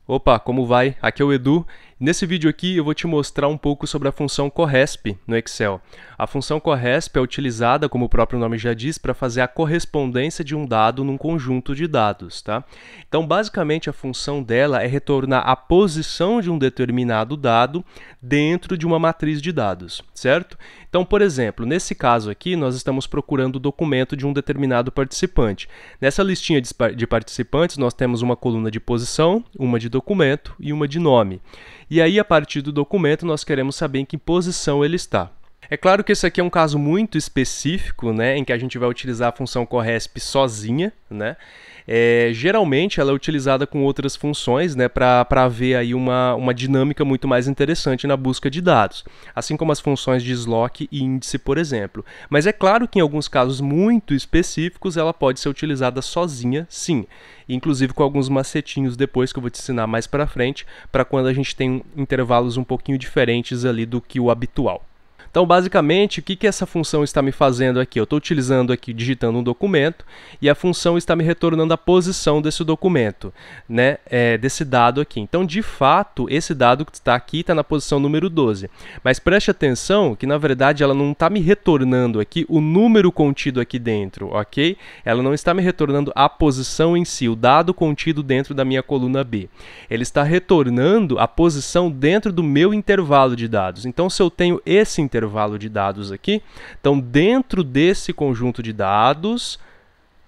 Opa, como vai? Aqui é o Edu. Nesse vídeo aqui eu vou te mostrar um pouco sobre a função corresp no Excel. A função corresp é utilizada, como o próprio nome já diz, para fazer a correspondência de um dado num conjunto de dados, tá? Então, basicamente, a função dela é retornar a posição de um determinado dado dentro de uma matriz de dados, certo? Então, por exemplo, nesse caso aqui, nós estamos procurando o documento de um determinado participante. Nessa listinha de participantes, nós temos uma coluna de posição, uma de documento e uma de nome. E aí, a partir do documento, nós queremos saber em que posição ele está. É claro que esse aqui é um caso muito específico, né, em que a gente vai utilizar a função corresp sozinha, né? Geralmente ela é utilizada com outras funções, né, para haver aí uma dinâmica muito mais interessante na busca de dados, assim como as funções de sloc e índice, por exemplo. Mas é claro que em alguns casos muito específicos ela pode ser utilizada sozinha, sim, inclusive com alguns macetinhos depois que eu vou te ensinar mais para frente, para quando a gente tem intervalos um pouquinho diferentes ali do que o habitual. Então, basicamente, o que essa função está me fazendo aqui? Eu estou utilizando aqui, digitando um documento, e a função está me retornando a posição desse documento, né? Desse dado aqui. Então, de fato, esse dado que está aqui está na posição número 12. Mas preste atenção que, na verdade, ela não está me retornando aqui o número contido aqui dentro, ok? Ela não está me retornando a posição em si, o dado contido dentro da minha coluna B. Ele está retornando a posição dentro do meu intervalo de dados. Então, se eu tenho esse intervalo de dados aqui, então dentro desse conjunto de dados,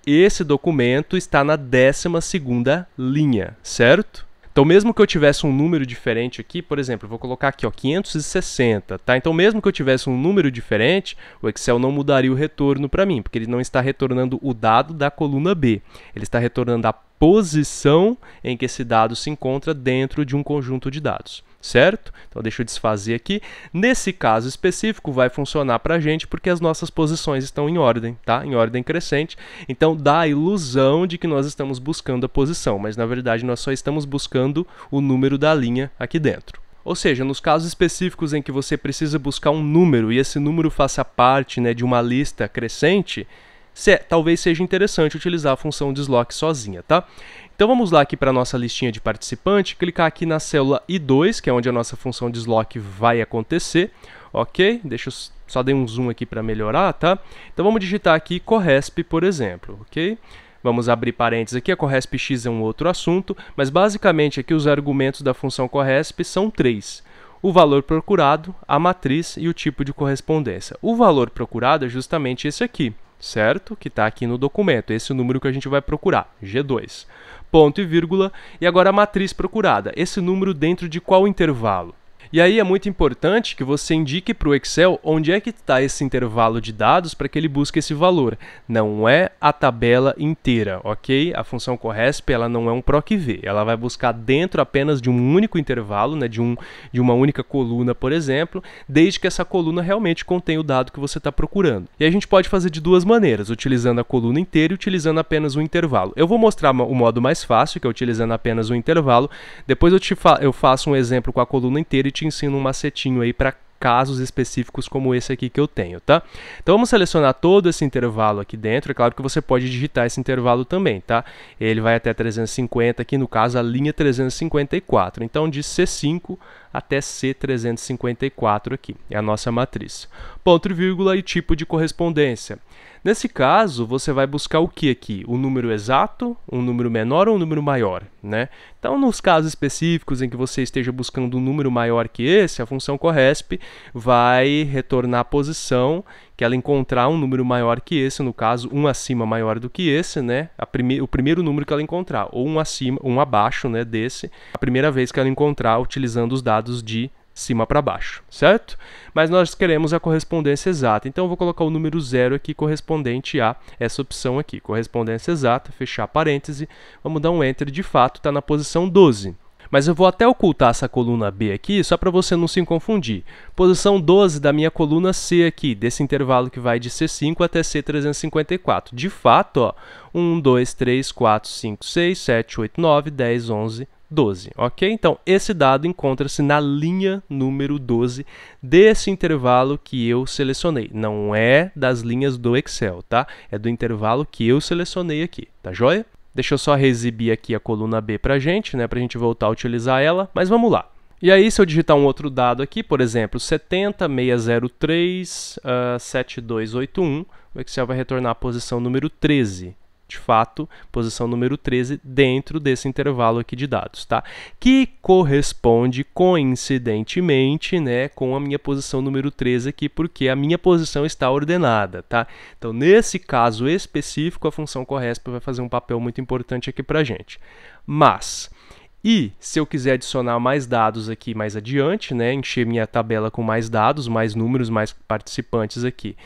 esse documento está na 12ª linha, certo? Então, mesmo que eu tivesse um número diferente aqui, por exemplo, eu vou colocar aqui, ó, 560, tá? Então, mesmo que eu tivesse um número diferente, o Excel não mudaria o retorno para mim, porque ele não está retornando o dado da coluna B, ele está retornando a posição em que esse dado se encontra dentro de um conjunto de dados, certo? Então, deixa eu desfazer aqui. Nesse caso específico, vai funcionar para a gente porque as nossas posições estão em ordem, tá? Em ordem crescente. Então, dá a ilusão de que nós estamos buscando a posição, mas, na verdade, nós só estamos buscando o número da linha aqui dentro. Ou seja, nos casos específicos em que você precisa buscar um número e esse número faça parte, né, de uma lista crescente, talvez seja interessante utilizar a função de sloc sozinha, tá? Então vamos lá aqui para a nossa listinha de participante, clicar aqui na célula I2, que é onde a nossa função de sloc vai acontecer, ok? Deixa eu só dar um zoom aqui para melhorar, tá? Então vamos digitar aqui corresp, por exemplo, ok? Vamos abrir parênteses aqui, a corresp x é um outro assunto, mas basicamente aqui os argumentos da função corresp são 3. O valor procurado, a matriz e o tipo de correspondência. O valor procurado é justamente esse aqui, certo? Que está aqui no documento, esse é o número que a gente vai procurar, G2. Ponto e vírgula, e agora a matriz procurada, esse número dentro de qual intervalo? E aí é muito importante que você indique para o Excel onde é que está esse intervalo de dados para que ele busque esse valor. Não é a tabela inteira, ok? A função corresp ela não é um PROC-V, ela vai buscar dentro apenas de um único intervalo, né, de uma única coluna, por exemplo, desde que essa coluna realmente contenha o dado que você está procurando. E a gente pode fazer de duas maneiras, utilizando a coluna inteira e utilizando apenas um intervalo. Eu vou mostrar o modo mais fácil, que é utilizando apenas um intervalo, depois eu faço um exemplo com a coluna inteira e te ensino um macetinho aí para casos específicos como esse aqui que eu tenho, tá? Então vamos selecionar todo esse intervalo aqui dentro, é claro que você pode digitar esse intervalo também, tá? Ele vai até 350, aqui no caso a linha 354, então de C5 até C354 aqui, é a nossa matriz. Ponto e vírgula e tipo de correspondência. Nesse caso, você vai buscar o que aqui? O número exato, um número menor ou um número maior, né? Então, nos casos específicos em que você esteja buscando um número maior que esse, a função corresp vai retornar a posição que ela encontrar um número maior que esse, no caso, um acima maior do que esse, né? O primeiro número que ela encontrar, ou um acima, um abaixo, né, desse, a primeira vez que ela encontrar utilizando os dados de cima para baixo, certo? Mas nós queremos a correspondência exata, então eu vou colocar o número 0 aqui correspondente a essa opção aqui, correspondência exata, fechar parêntese, vamos dar um Enter, de fato está na posição 12. Mas eu vou até ocultar essa coluna B aqui, só para você não se confundir. Posição 12 da minha coluna C aqui, desse intervalo que vai de C5 até C354. De fato, ó, 1, 2, 3, 4, 5, 6, 7, 8, 9, 10, 11, 12, ok? Então, esse dado encontra-se na linha número 12 desse intervalo que eu selecionei. Não é das linhas do Excel, tá? É do intervalo que eu selecionei aqui, tá joia? Deixa eu só reexibir aqui a coluna B para a gente, né, para a gente voltar a utilizar ela, mas vamos lá. E aí, se eu digitar um outro dado aqui, por exemplo, 70.603.7281, o Excel vai retornar a posição número 13. De fato, posição número 13 dentro desse intervalo aqui de dados, tá? Que corresponde, coincidentemente, né, com a minha posição número 13 aqui, porque a minha posição está ordenada, tá? Então, nesse caso específico, a função corresp vai fazer um papel muito importante aqui pra gente. Mas... E se eu quiser adicionar mais dados aqui mais adiante, né, encher minha tabela com mais dados, mais números, mais participantes aqui,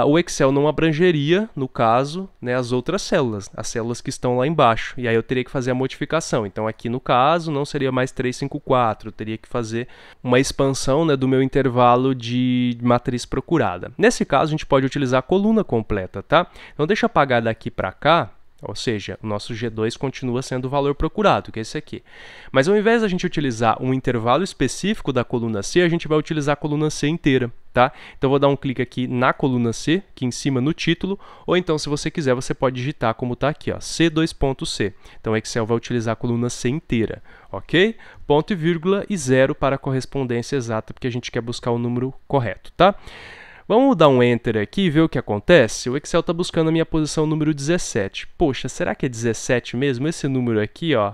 o Excel não abrangeria, no caso, né, as outras células, as células que estão lá embaixo. E aí eu teria que fazer a modificação. Então aqui no caso não seria mais 354, eu teria que fazer uma expansão, né, do meu intervalo de matriz procurada. Nesse caso a gente pode utilizar a coluna completa, tá? Então deixa eu apagar daqui para cá. Ou seja, o nosso G2 continua sendo o valor procurado, que é esse aqui. Mas ao invés de a gente utilizar um intervalo específico da coluna C, a gente vai utilizar a coluna C inteira, tá? Então eu vou dar um clique aqui na coluna C, aqui em cima no título, ou então se você quiser, você pode digitar como está aqui, ó, C2.C. Então o Excel vai utilizar a coluna C inteira, ok? Ponto e vírgula e 0 para a correspondência exata, porque a gente quer buscar o número correto, tá? Vamos dar um Enter aqui e ver o que acontece. O Excel está buscando a minha posição número 17. Poxa, será que é 17 mesmo? Esse número aqui, ó,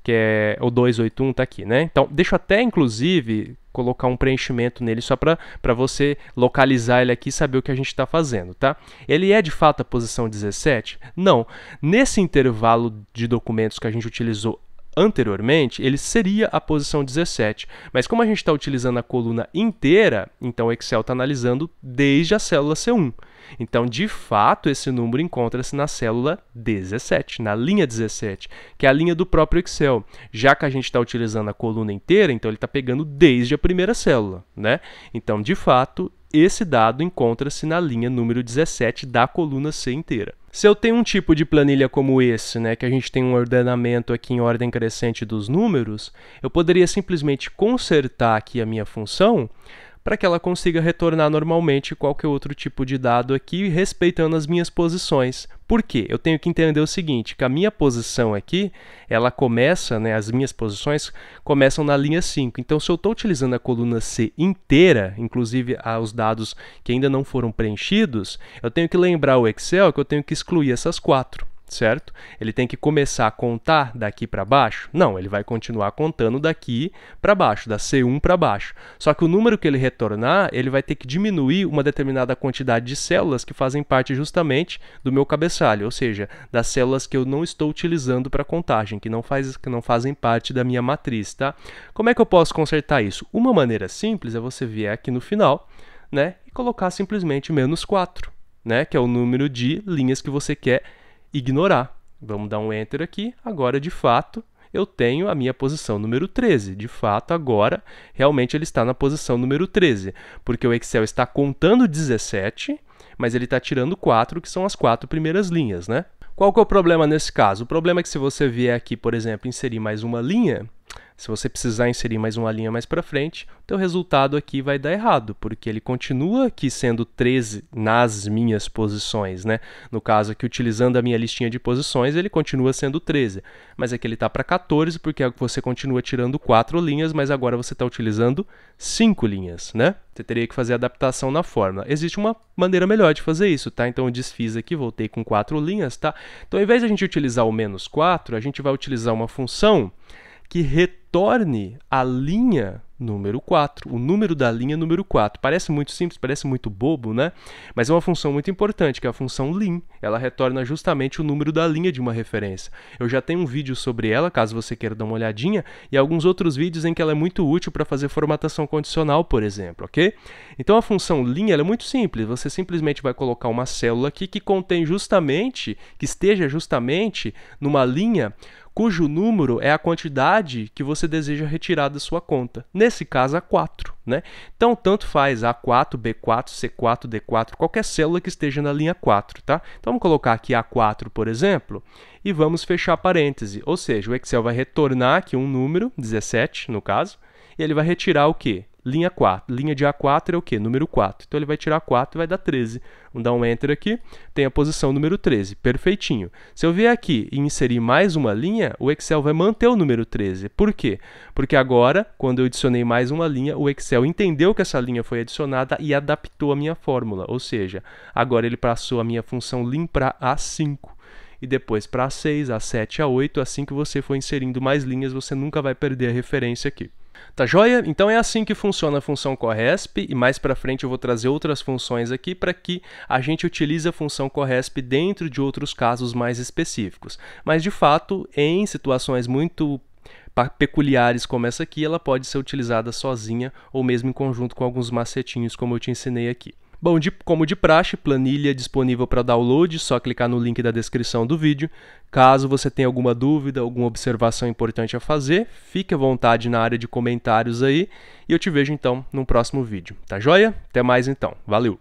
que é o 281, está aqui, né? Então, deixa eu até, inclusive, colocar um preenchimento nele só para você localizar ele aqui e saber o que a gente está fazendo, tá? Ele é, de fato, a posição 17? Não. Nesse intervalo de documentos que a gente utilizou anteriormente, ele seria a posição 17, mas como a gente está utilizando a coluna inteira, então o Excel está analisando desde a célula C1. Então, de fato, esse número encontra-se na célula 17, na linha 17, que é a linha do próprio Excel. Já que a gente está utilizando a coluna inteira, então ele está pegando desde a primeira célula, né? Então, de fato, esse dado encontra-se na linha número 17 da coluna C inteira. Se eu tenho um tipo de planilha como esse, né, que a gente tem um ordenamento aqui em ordem crescente dos números, eu poderia simplesmente consertar aqui a minha função para que ela consiga retornar normalmente qualquer outro tipo de dado aqui, respeitando as minhas posições. Por quê? Eu tenho que entender o seguinte, que a minha posição aqui, ela começa, né, as minhas posições começam na linha 5. Então, se eu estou utilizando a coluna C inteira, inclusive os dados que ainda não foram preenchidos, eu tenho que lembrar o Excel que eu tenho que excluir essas 4. Certo? Ele tem que começar a contar daqui para baixo? Não, ele vai continuar contando daqui para baixo, da C1 para baixo. Só que o número que ele retornar, ele vai ter que diminuir uma determinada quantidade de células que fazem parte justamente do meu cabeçalho, ou seja, das células que eu não estou utilizando para contagem, que não fazem parte da minha matriz, tá? Como é que eu posso consertar isso? Uma maneira simples é você vir aqui no final, né, e colocar simplesmente menos 4, né, que é o número de linhas que você quer ignorar. Vamos dar um Enter aqui. Agora, de fato, eu tenho a minha posição número 13. De fato, agora, realmente ele está na posição número 13, porque o Excel está contando 17, mas ele está tirando 4, que são as 4 primeiras linhas, né? Qual que é o problema nesse caso? O problema é que se você vier aqui, por exemplo, inserir mais uma linha, se você precisar inserir mais uma linha mais para frente, o teu resultado aqui vai dar errado, porque ele continua aqui sendo 13 nas minhas posições, né? No caso aqui, utilizando a minha listinha de posições, ele continua sendo 13, mas aqui ele está para 14, porque você continua tirando 4 linhas, mas agora você está utilizando 5 linhas, né? Você teria que fazer a adaptação na fórmula. Existe uma maneira melhor de fazer isso, tá? Então eu desfiz aqui, voltei com 4 linhas, tá? Então ao invés de a gente utilizar o menos 4, a gente vai utilizar uma função que retorne a linha número 4, o número da linha número 4. Parece muito simples, parece muito bobo, né? Mas é uma função muito importante, que é a função lim. Ela retorna justamente o número da linha de uma referência. Eu já tenho um vídeo sobre ela, caso você queira dar uma olhadinha, e alguns outros vídeos em que ela é muito útil para fazer formatação condicional, por exemplo, ok? Então a função lim ela é muito simples. Você simplesmente vai colocar uma célula aqui que contém justamente, que esteja justamente numa linha cujo número é a quantidade que você deseja retirar da sua conta. Nesse caso, A4, né? Então, tanto faz A4, B4, C4, D4, qualquer célula que esteja na linha 4, tá? Então, vamos colocar aqui A4, por exemplo, e vamos fechar parêntese. Ou seja, o Excel vai retornar aqui um número, 17 no caso, e ele vai retirar o quê? linha 4. Linha de A4 é o quê? Número 4. Então ele vai tirar 4 e vai dar 13. Vamos dar um Enter aqui, tem a posição número 13. Perfeitinho. Se eu vier aqui e inserir mais uma linha, o Excel vai manter o número 13. Por quê? Porque agora, quando eu adicionei mais uma linha, o Excel entendeu que essa linha foi adicionada e adaptou a minha fórmula. Ou seja, agora ele passou a minha função lim para A5. E depois para A6, A7, A8, assim que você for inserindo mais linhas, você nunca vai perder a referência aqui. Tá joia? Então é assim que funciona a função CORRESP e mais para frente eu vou trazer outras funções aqui para que a gente utilize a função CORRESP dentro de outros casos mais específicos. Mas de fato, em situações muito peculiares como essa aqui, ela pode ser utilizada sozinha ou mesmo em conjunto com alguns macetinhos como eu te ensinei aqui. Bom, como de praxe, planilha disponível para download, só clicar no link da descrição do vídeo. Caso você tenha alguma dúvida, alguma observação importante a fazer, fique à vontade na área de comentários aí e eu te vejo então no próximo vídeo. Tá joia? Até mais então. Valeu!